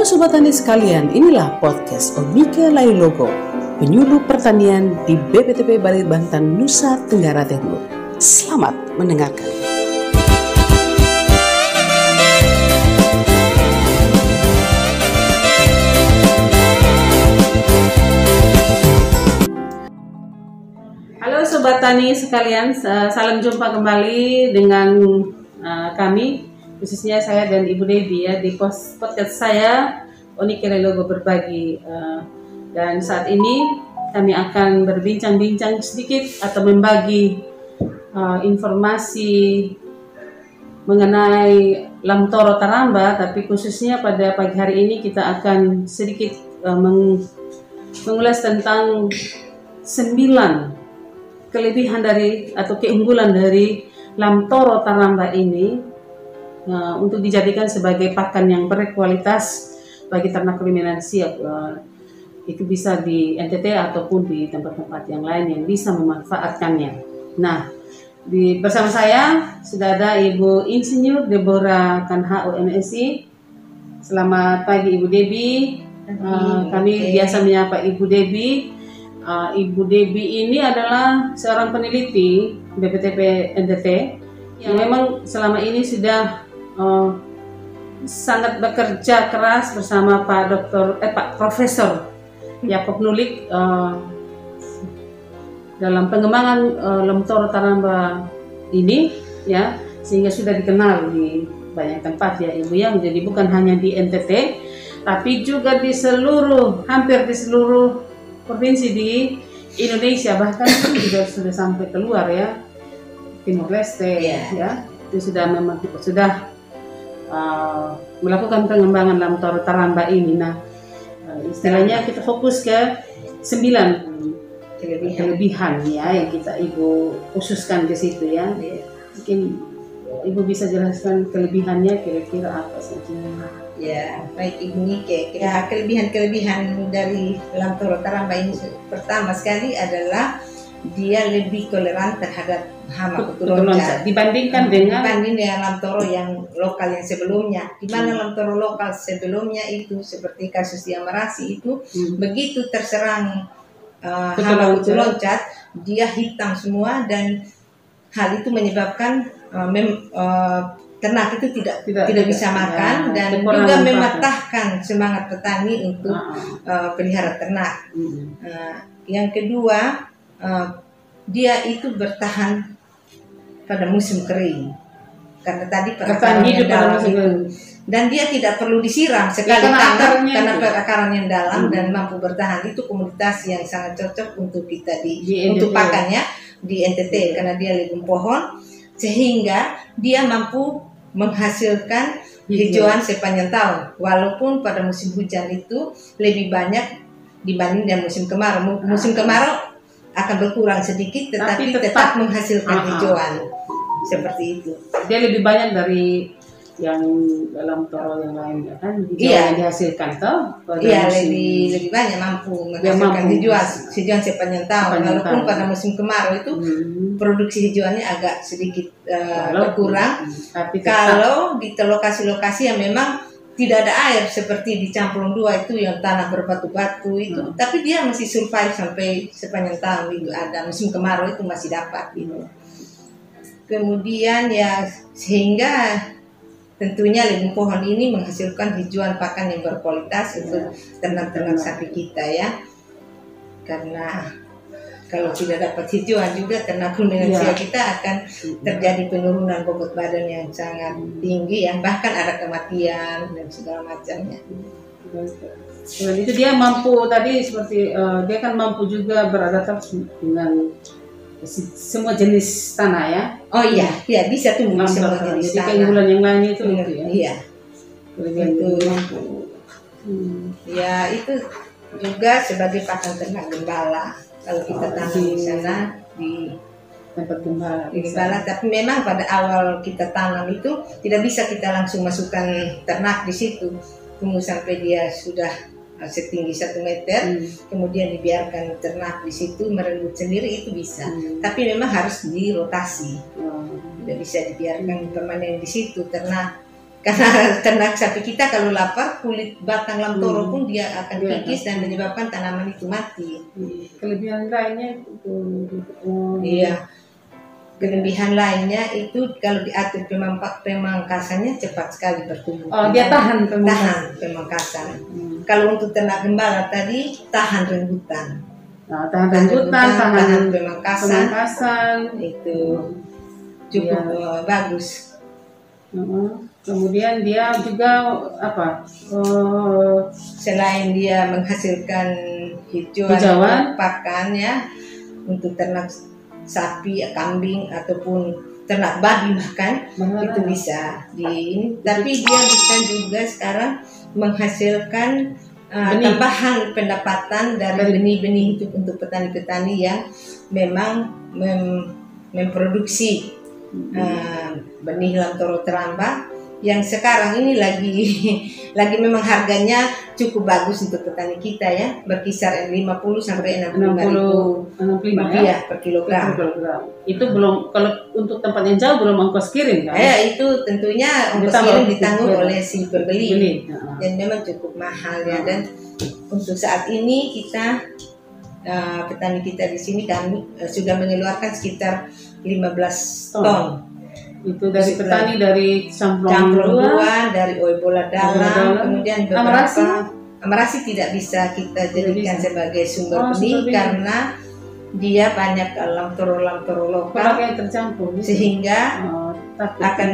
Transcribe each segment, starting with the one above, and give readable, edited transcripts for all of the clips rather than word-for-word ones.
Sobat Tani sekalian, inilah podcast Omika Lailogo, penyuluh pertanian di BPTP Bali Banten, Nusa Tenggara Timur. Selamat mendengarkan. Halo Sobat Tani sekalian, salam jumpa kembali dengan kami, khususnya saya dan Ibu Debbie ya, di podcast saya Omika Lailogo berbagi. Dan saat ini kami akan berbincang-bincang sedikit atau membagi informasi mengenai Lamtoro Taramba, tapi khususnya pada pagi hari ini kita akan sedikit mengulas tentang 9 kelebihan dari atau keunggulan dari Lamtoro Taramba ini untuk dijadikan sebagai pakan yang berkualitas bagi ternak ruminansi, itu bisa di NTT ataupun di tempat-tempat yang lain yang bisa memanfaatkannya. Nah, bersama saya sudah ada Ibu Insinyur Deborah Kanha MSI. Selamat pagi Ibu Debbie. Kami biasa menyapa Ibu Debbie. Ibu Debbie ini adalah seorang peneliti BPTP NTT yang memang selama ini sudah sangat bekerja keras bersama Pak Profesor Yakob Nulik dalam pengembangan Lamtoro Taramba ini ya, sehingga sudah dikenal di banyak tempat ya Ibu ya. Jadi bukan hanya di NTT tapi juga di hampir di seluruh provinsi di Indonesia, bahkan juga sudah sampai keluar ya, Timor Leste ya. Itu sudah melakukan pengembangan Lamtoro Taramba ini. Nah, istilahnya kita fokus ke 9 kelebihan ya yang kita Ibu khususkan ke situ ya. Mungkin Ibu bisa jelaskan kelebihannya kira-kira apa saja. Ya, baik Ibu Nike. Ya, kelebihan dari Lamtoro Taramba ini pertama sekali adalah dia lebih toleran terhadap hama kutu loncat dibanding dengan Lamtoro yang lokal yang sebelumnya. Di mana Lamtoro lokal sebelumnya itu seperti kasus yang Marasi itu, begitu terserang hama kutu loncat, dia hitam semua, dan hal itu menyebabkan ternak itu tidak bisa makan dan juga mematahkan semangat petani untuk pelihara ternak. Yang kedua, dia itu bertahan pada musim kering karena tadi perakaran yang dalam itu, dan dia tidak perlu disiram sekali tanam karena perakaran yang dalam dan mampu bertahan. Itu komoditas yang sangat cocok untuk kita untuk pakannya di NTT karena dia lebih pohon sehingga dia mampu menghasilkan hijauan sepanjang tahun, walaupun pada musim hujan itu lebih banyak dibanding dengan musim kemarau. Musim kemarau akan berkurang sedikit, tetapi tetap menghasilkan hijauan seperti itu. Dia lebih banyak dari yang dalam toro yang lain ya kan? Yang dihasilkan toh? Iya, lebih banyak mampu menghasilkan hijauan sepanjang tahun. Walaupun pada musim kemarau itu produksi hijauannya agak sedikit berkurang. Tapi kalau di lokasi-lokasi yang memang tidak ada air seperti di Camplong 2 itu yang tanah berbatu-batu itu, tapi dia masih survive sampai sepanjang tahun itu ada. Musim kemarau itu masih dapat gitu. Kemudian ya sehingga tentunya lembu pohon ini menghasilkan hijauan pakan yang berkualitas untuk ternak-ternak sapi kita ya. Karena kalau tidak dapat hijauan juga ternak ruminansia kita akan terjadi penurunan bobot badan yang sangat tinggi, yang bahkan ada kematian dan segala macamnya. Dan itu dia mampu tadi seperti dia kan mampu juga beradaptasi dengan semua jenis tanah ya. Oh iya, bisa tumbuh semua jenis tanah. Jadi keunggulan yang lain itu ya. Iya. Itu mampu. Ya itu juga sebagai pakan ternak gembala. Kalau kita tanam di sana di tempat gembala, tapi memang pada awal kita tanam itu tidak bisa kita langsung masukkan ternak di situ. Tunggu sampai dia sudah setinggi 1 meter, kemudian dibiarkan ternak di situ merenggut sendiri, itu bisa. Tapi memang harus dirotasi, tidak bisa dibiarkan permanen di situ ternak. Karena ternak sapi kita kalau lapar, kulit batang lamtoro pun dia akan kikis dan menyebabkan tanaman itu mati. Kelebihan lainnya itu Iya. Kelebihan lainnya itu kalau diatur pemangkasannya cepat sekali bertumbuh. Oh, dia tahan pemangkasan. Kalau untuk ternak gembala tadi tahan rembutan. Nah, tahan rembutan, tahan pemangkasan itu cukup bagus. Kemudian dia juga apa? Selain dia menghasilkan hijauan pakan ya untuk ternak sapi, kambing ataupun ternak babi bahkan itu bisa tapi dia bisa juga sekarang menghasilkan tambahan pendapatan dari benih-benih itu untuk petani-petani yang memang memproduksi benih lamtoro teramba yang sekarang ini lagi memang harganya cukup bagus untuk petani kita ya, berkisar 50 sampai 65 ya per kilogram. Itu belum, kalau untuk tempat yang jauh belum ongkos kirim kan? Itu tentunya ongkos kirim ditanggung oleh si pembeli. Dan memang cukup mahal ya. Dan untuk saat ini kita petani kita di sini kami sudah mengeluarkan sekitar 15 ton. Itu dari petani dari Camplong 2, dari Oebola dalam, kemudian beberapa Amarasi tidak bisa kita jadikan sebagai sumber benih karena dia banyak lamtoro lokal yang tercampur sehingga akan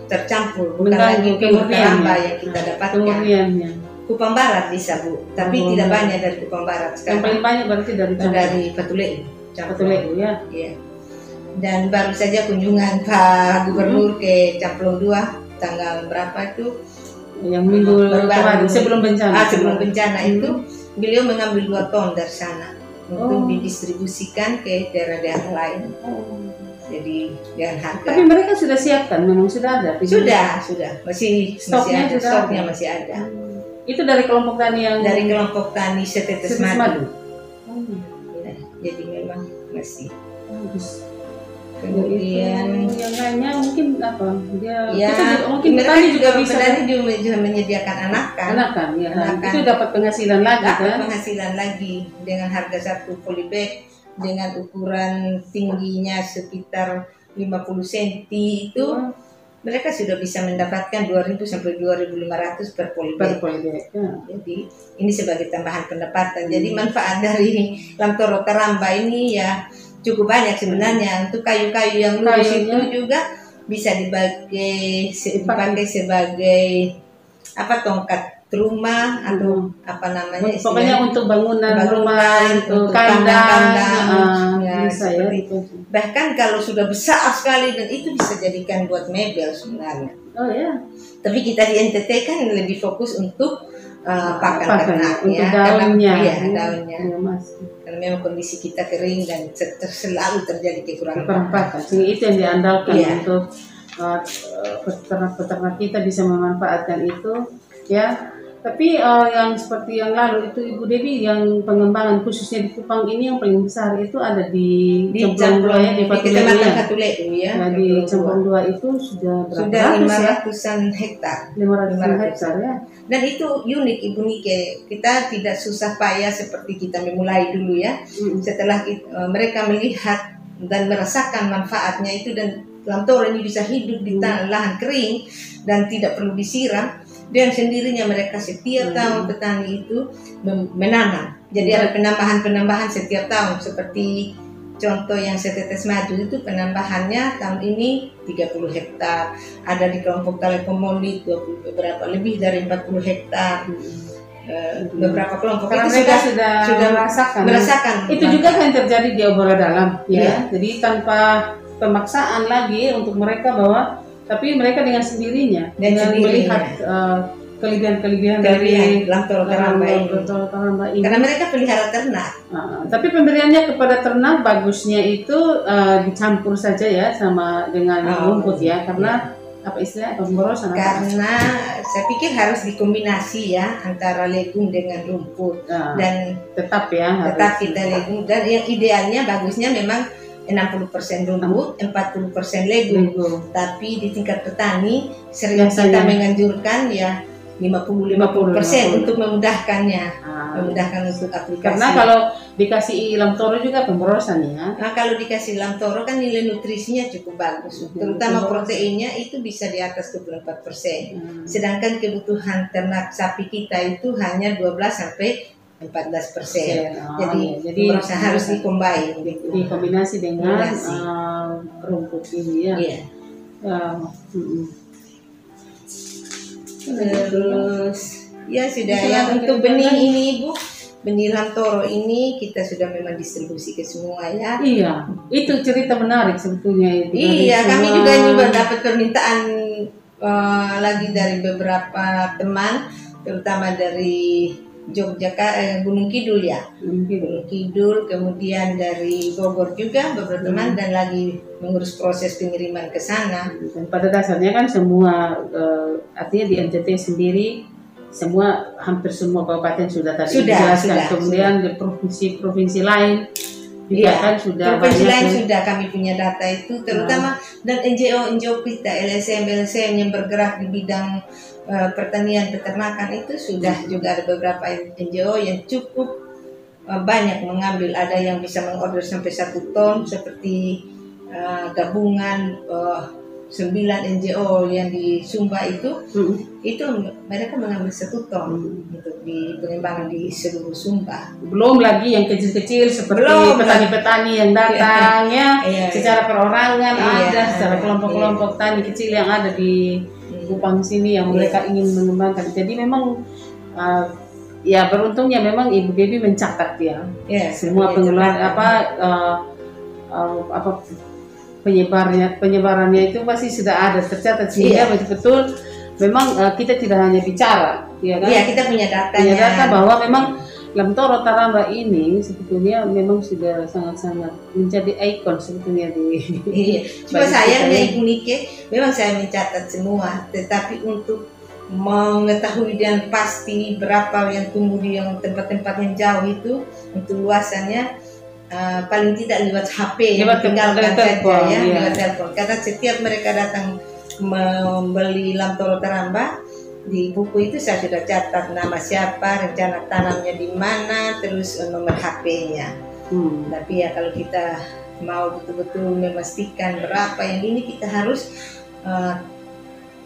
tercampur, bukan lagi pure teramba yang kita dapatkan. Kupang Barat bisa Bu, tapi tidak banyak dari Kupang Barat sekarang. Yang paling banyak berarti dari Patuleu. Patuleu ya. Iya. Dan baru saja kunjungan Pak Gubernur ke Camplong 2 tanggal berapa itu? Yang minggu kemarin sebelum bencana. Sebelum bencana itu beliau mengambil 2 ton dari sana untuk didistribusikan ke daerah-daerah lain. Jadi dengan harga. Tapi mereka sudah siapkan, memang sudah ada. Sudah. Masih stoknya masih ada. Itu dari kelompok tani yang dari kelompok tani Setetes Madu. Ya, jadi memang masih bagus. Kemudian yang lainnya mungkin apa? Dia mungkin petani juga menyediakan anakan. Itu dapat penghasilan lagi kan? Penghasilan lagi dengan harga 1 polybag dengan ukuran tingginya sekitar 50 cm itu mereka sudah bisa mendapatkan 2.000 sampai 2.500 per polybag. Jadi ini sebagai tambahan pendapatan. Jadi manfaat dari lamtoro teramba ini ya cukup banyak sebenarnya. Untuk kayu-kayu yang lurus itu juga bisa dipakai sebagai tongkat rumah atau apa namanya pokoknya untuk bangunan rumah, untuk kandang bisa ya. Bahkan kalau sudah besar sekali dan itu bisa jadikan buat mebel sebenarnya. Tapi kita di NTT kan lebih fokus untuk pakan ternak ya, daunnya. Daunnya. Karena memang kondisi kita kering dan selalu terjadi kekurangan pakan. Itu yang diandalkan untuk peternak-peternak kita bisa memanfaatkan itu ya. Tapi yang seperti yang lalu itu Ibu Dewi, yang pengembangan khususnya di Kupang ini yang paling besar itu ada di Camplong 2 ya, di Patuleu ya. Di Camplong 2 itu sudah 500-an hektar. 500 hektar ya. Dan itu unik Ibu Nike, kita tidak susah payah seperti kita memulai dulu ya. Setelah mereka melihat dan merasakan manfaatnya itu, dan lamtoro ini bisa hidup di lahan kering dan tidak perlu disiram. Dan sendirinya mereka setiap tahun petani itu menanam. Jadi ada penambahan setiap tahun. Seperti contoh yang Setetes Madu itu penambahannya tahun ini 30 hektar. Ada di kelompok Telekomoli lebih dari 40 hektar. Beberapa kelompok itu sudah merasakan. Itu juga yang terjadi di Oebola dalam ya. Jadi tanpa pemaksaan lagi untuk mereka tapi mereka dengan sendirinya dengan melihat kelebihan dari lamtoro teramba ini. Karena mereka pelihara ternak. Tapi pemberiannya kepada ternak bagusnya itu dicampur saja ya dengan rumput ya, karena apa istilahnya pemborosan. Karena saya pikir harus dikombinasi ya antara legum dengan rumput dan tetap kita legum, dan yang idealnya bagusnya memang 60% rumput, 40% lego. Tapi di tingkat petani sering Biasanya. kita menganjurkan ya 50-50% untuk memudahkannya, memudahkan untuk aplikasi. Karena kalau dikasih lamtoro juga pemborosan ya. Nah, kalau dikasih lamtoro kan nilai nutrisinya cukup bagus, terutama proteinnya itu bisa di atas 24%. Sedangkan kebutuhan ternak sapi kita itu hanya 12-14%. Jadi harus dikombin, dikombinasi dengan rumput ini ya. Iya. Terus ya sudah ya, untuk benih ini Ibu, benih lamtoro ini kita sudah memang distribusi ke semua ya. Iya, itu cerita menarik sebetulnya itu. Iya, kami juga dapat permintaan lagi dari beberapa teman, terutama dari Yogyakarta, Gunung Kidul ya. Gunung Kidul, kemudian dari Bogor juga beberapa teman dan lagi mengurus proses pengiriman ke sana. Dan pada dasarnya kan semua artinya di NTT sendiri semua hampir semua kabupaten sudah tadi dijelaskan. Kemudian di provinsi lain juga kan sudah provinsi lain ya. Sudah kami punya data itu terutama dan NGO kita LSM yang bergerak di bidang pertanian peternakan itu sudah juga ada beberapa NGO yang cukup banyak mengambil, ada yang bisa mengorder sampai 1 ton seperti gabungan 9 NGO yang di Sumba itu mereka mengambil 1 ton untuk di pengembangan di seluruh Sumba. Belum lagi yang kecil-kecil seperti petani-petani yang datang secara perorangan ada, secara kelompok-kelompok tani kecil yang ada di Kupang sini yang mereka ingin mengembangkan. Jadi memang ya beruntungnya memang Ibu Debbie mencatat ya semua pengelolaan penyebarannya itu pasti sudah ada tercatat sehingga betul-betul memang kita tidak hanya bicara ya kan? Iya, kita punya datanya. Punya data bahwa memang Lamtoro Taramba ini sebetulnya memang sudah sangat-sangat menjadi ikon sebetulnya di. Iya. Cuma sayangnya Ibu Nike, memang saya mencatat semua, tetapi untuk mengetahui dan pasti berapa yang tumbuh di yang tempat-tempat yang jauh itu untuk luasannya paling tidak lewat HP yang tinggalkan saja ya, lewat telepon. Karena setiap mereka datang membeli Lamtoro Taramba, di buku itu saya sudah catat nama siapa, rencana tanamnya di mana, terus nomor HP-nya. Tapi ya kalau kita mau betul-betul memastikan berapa yang ini, kita harus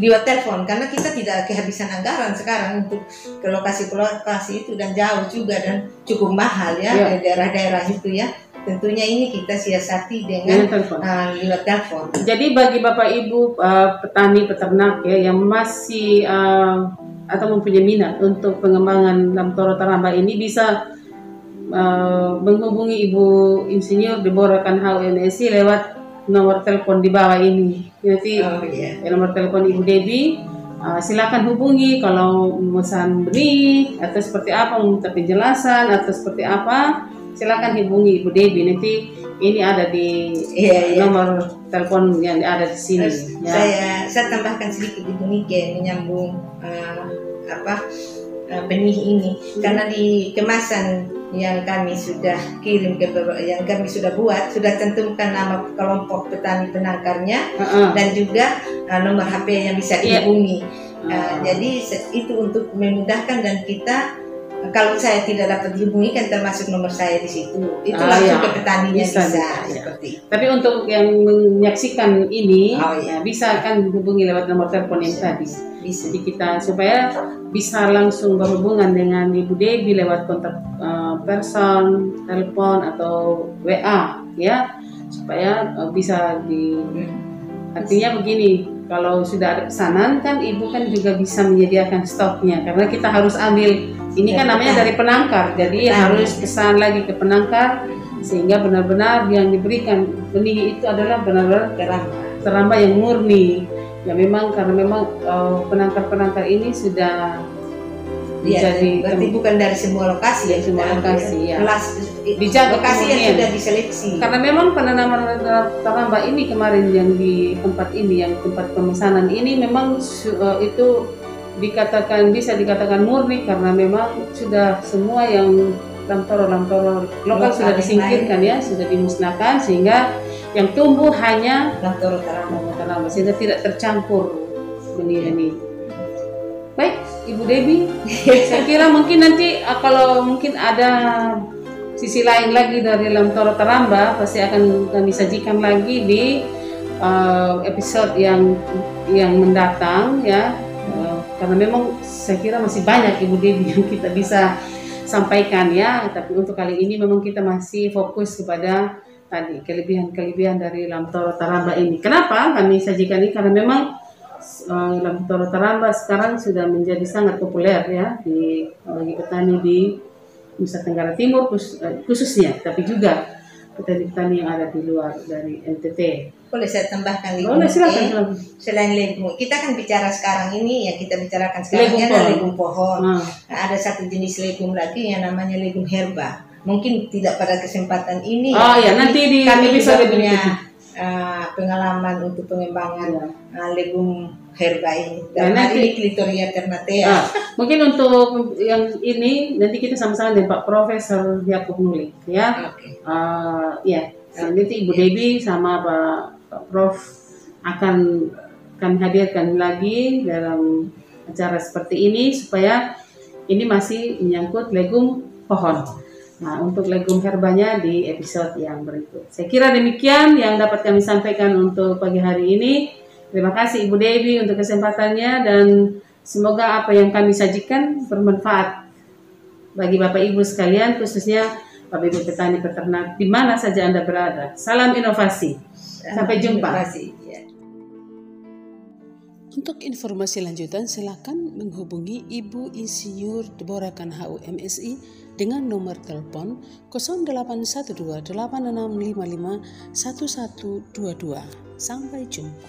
lewat telepon karena kita tidak kehabisan anggaran sekarang untuk ke lokasi-lokasi itu dan jauh juga dan cukup mahal ya ke daerah-daerah itu ya. Tentunya ini kita siasati dengan lewat telepon. Jadi bagi Bapak Ibu petani peternak ya yang masih atau mempunyai minat untuk pengembangan Lamtoro Taramba ini bisa menghubungi Ibu Insinyur Deborah Kanhau MSc lewat nomor telepon di bawah ini. Nanti nomor telepon Ibu Debbie silakan hubungi kalau memesan benih atau seperti apa, minta penjelasan atau seperti apa. Silakan hubungi Ibu Debbie, nanti ini ada di nomor telepon yang ada di sini. Saya tambahkan sedikit Ibu Nike menyambung benih ini karena di kemasan yang kami sudah kirim yang kami sudah buat sudah tentukan nama kelompok petani penangkarnya dan juga nomor HP yang bisa dihubungi. Jadi itu untuk memudahkan dan kita. Kalau saya tidak dapat dihubungi kan termasuk nomor saya di situ. Itu langsung ke petaninya bisa seperti itu. Tapi untuk yang menyaksikan ini bisa kan hubungi lewat nomor telepon yang tadi. Jadi kita supaya bisa langsung berhubungan dengan Ibu Debbie lewat kontak person, telepon atau WA ya. Supaya bisa artinya begini, kalau sudah ada pesanan kan Ibu kan juga bisa menyediakan stoknya karena kita harus ambil. Ini kan namanya dari penangkar, jadi harus pesan lagi ke penangkar sehingga benar-benar yang diberikan benih itu adalah benar-benar Taramba yang murni. Ya memang karena memang penangkar-penangkar ini sudah jadi berarti bukan dari semua lokasi ya. Lokasi yang sudah diseleksi. Karena memang penanaman Taramba ini kemarin yang di tempat ini, yang tempat pemesanan ini memang itu bisa dikatakan murni karena memang sudah semua yang Lamtoro lokal sudah disingkirkan ya, sudah dimusnahkan sehingga yang tumbuh hanya Lamtoro Taramba, sehingga tidak tercampur benih ini. Baik, Ibu Debbie, saya kira mungkin nanti kalau mungkin ada sisi lain lagi dari Lamtoro Taramba, pasti akan kami sajikan lagi di episode yang mendatang ya. Karena memang saya kira masih banyak Ibu Debbie yang kita bisa sampaikan ya. Tapi untuk kali ini memang kita masih fokus kepada tadi kelebihan dari Lamtoro Taramba ini. Kenapa kami sajikan ini? Karena memang Lamtoro Taramba sekarang sudah menjadi sangat populer ya bagi petani di Nusa Tenggara Timur khususnya, tapi juga petani-petani yang ada di luar dari NTT. Boleh saya tambahkan lagi? Boleh, silakan. Selain legum, kita kan bicara sekarang ini, yang kita bicarakan sekarang ini adalah legum pohon. Nah, ada satu jenis legum lagi yang namanya legum herba. Mungkin tidak pada kesempatan ini. Oh ya, nanti di kami episode juga punya pengalaman untuk pengembangan legum herba ini. Dan nanti Clitoria ternatea. Mungkin untuk yang ini nanti kita sama-sama dengan Pak Profesor Yakub Nulik ya. Ya, nanti Ibu Debbie sama Pak Prof akan kami hadirkan lagi dalam acara seperti ini supaya ini masih menyangkut legum pohon. Nah, untuk legum herbanya di episode yang berikut. Saya kira demikian yang dapat kami sampaikan untuk pagi hari ini. Terima kasih Ibu Debbie untuk kesempatannya dan semoga apa yang kami sajikan bermanfaat bagi Bapak Ibu sekalian, khususnya Bapak Ibu petani peternak di mana saja Anda berada. Salam inovasi. Sampai jumpa. Untuk informasi lanjutan silakan menghubungi Ibu Insinyur Deborakan HU MSI dengan nomor telepon 0812 8655 1122. Sampai jumpa.